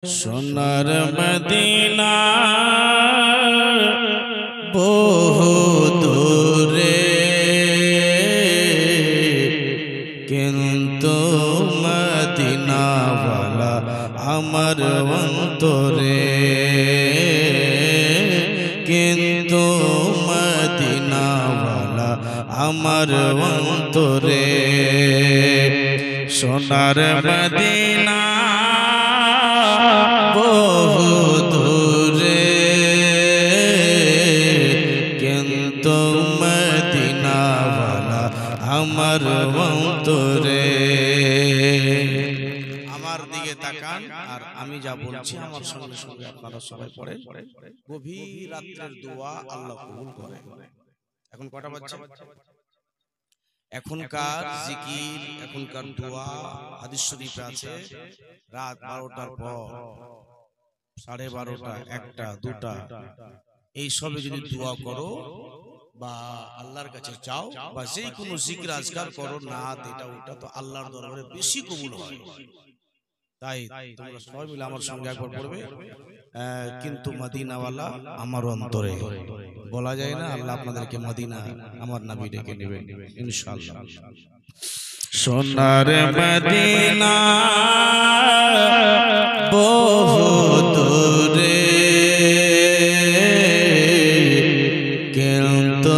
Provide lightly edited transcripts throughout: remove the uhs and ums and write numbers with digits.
সোনার মদিনা বহু দূরে, কিন্তু মদিনাওয়ালা আমার অন্তরে, কিন্তু মদিনাওয়ালা আমার অন্তরে। সোনার মদিনা বহু দূরে, কিন্তু মদিনাওয়ালা আমার অন্তরে। আমার দিকে তাকান আর আমি যা বলছি আমার সঙ্গে সঙ্গে আপনারা সবাই পড়েন। গভীর রাতের দোয়া আল্লাহ কবুল করে। এখন কটা বাজছে? এখনকার জিকির, এখনকার দোয়া হাদিস শরীফে আছে রাত 12টার পর, 12:30, 1টা, 2টা এই সবে যদি দোয়া করো বা আল্লাহর কাছে চাও বা যে কোনো জিকির আজকার করো, না এটা ওটা, তো আল্লাহর দরবারে বেশি কবুল হয়। তাই তোমরা সবাই মিলে আমার সঙ্গে একবার পড়বে, কিন্তু মদিনাওয়ালা আমার অন্তরে। বলা যায় না, আল্লাহ আপনাদেরকে মদিনা আমার নবী ডেকে নেবেন ইনশাআল্লাহ। সোনার মদিনা বহু দূরে, কিন্তু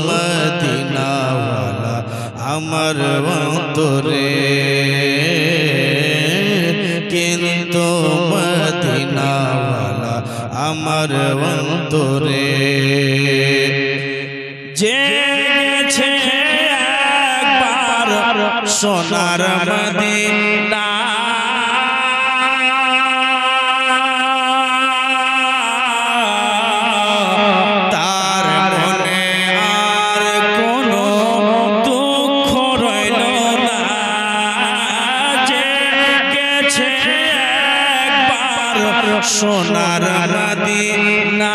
মদিনাওয়ালা আমার অন্তরে, কিন্তু মদিনাওয়ালা আমার অন্তরে। যে গেছে একবার সোনার মদিনা, তার মনে আর কোনো দুঃখ রইল না। যে গেছে একবার সোনার মদিনা,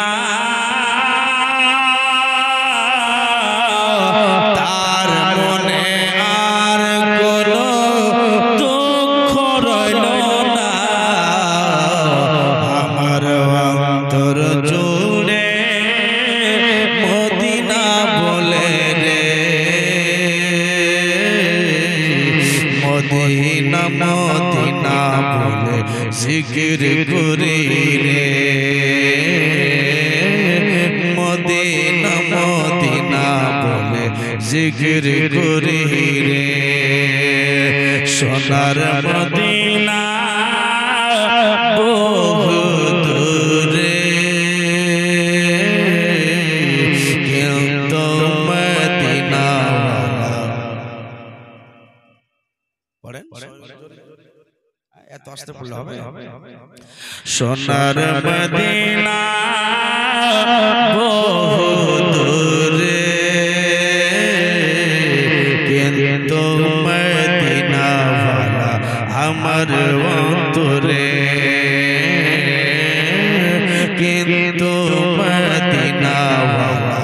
তার মনে আর কোনো দুঃখ রইল না। আমার অন্তর জুড়ে মদিনা বলে রে, মদিনা মদিনা বলে জিকির করি রে, মদিনা মদিনা বলে জিকির করি রে। সোনার মদিনা বহু দূরে, কিন্তু মদিনাওয়ালা। পড়েন, এত আসতে পড়লে হবে? সোনার মদিনা বহু দূরে, কিন্তু মদিনাওয়ালা আমার অন্তরে, কিন্তু মদিনাওয়ালা।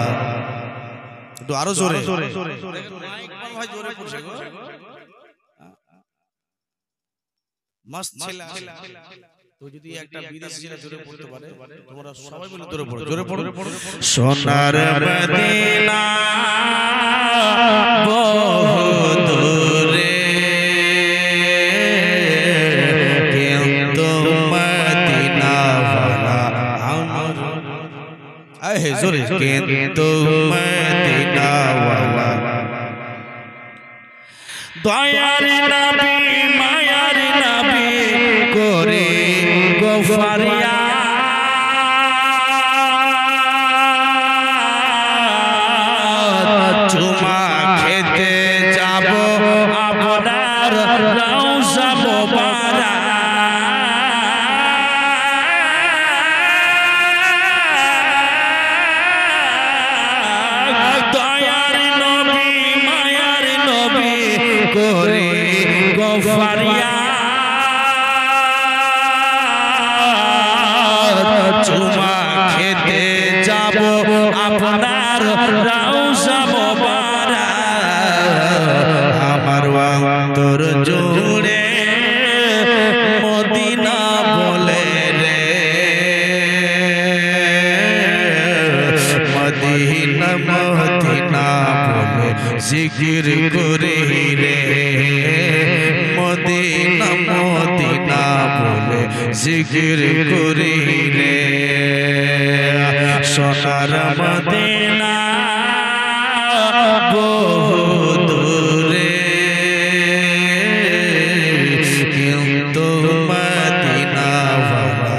একটু আরো জোরে, জোরে পড়ছে গো, মস্ত ছেলে। তো যদি একটা বিদেশি ছেলে জোরে পড়তে পারে, তোমরা সবাই মিলে জোরে পড়ো, জোরে পড়ো। সোনার মদিনা বহু দূরে, কিন্তু মদিনাওয়ালা আমার, আয় জোরে, কিন্তু মদিনাওয়ালা। দয়ার নবী মায়ার নবী করে গোফারিয়া, চুমা খেতে যাব আপনার রওজা মোবারক। দয়ার নবী মায়ার নবী করে গোফারিয়া, জিকির করে রে মদিনা মদিনা বলে জিকির করে রে সোনার মদিনা বহু দূরে কিন্তু মদিনা ওয়ালা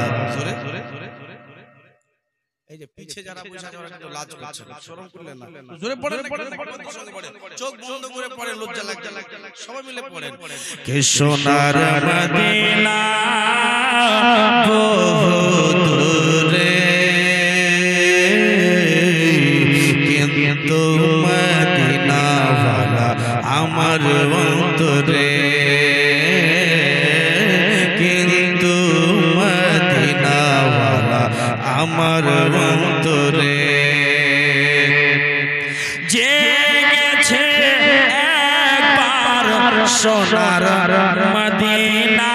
এই যে পিছে যারা বসে আছে ওরা কিন্তু লাজ করছে শরম করলেন না জোরে পড়েন চোখ বন্ধ করে পড়েন লজ্জা লাগছে সবাই মিলে পড়েন কে সোনার মদিনা বহু দূরে কিন্তু মদিনা ওয়ালা আমার অন্তরে কিন্তু মদিনা ওয়ালা আমার অন্তরে যে গেছে একবার সোনার মদিনা